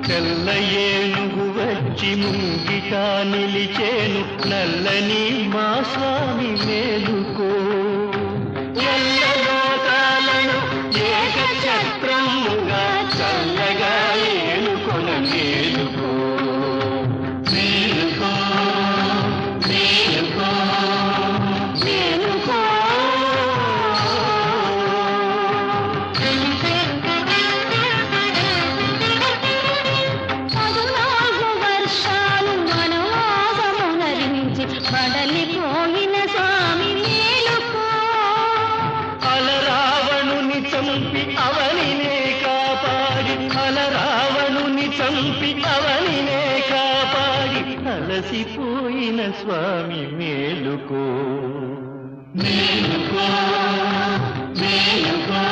తెల్ల ఏనుగు వచ్చి ముంగిట నిలిచేను నల్లని మా స్వామి మేలుకో ఎల్ల లోకాలను ఏకఛత్రముగా చల్లగా ఏలుకొన మేలుకో మేలుకో మేలుకో మేలుకో పడలిపోయిన స్వామి మేలుకో అలరావణుని చంపి అవనినే కాపాడి అలరావణుని చంపి అవనినే కాపాడి అలసిపోయిన స్వామి మేలుకో మేలుకో మేలుకో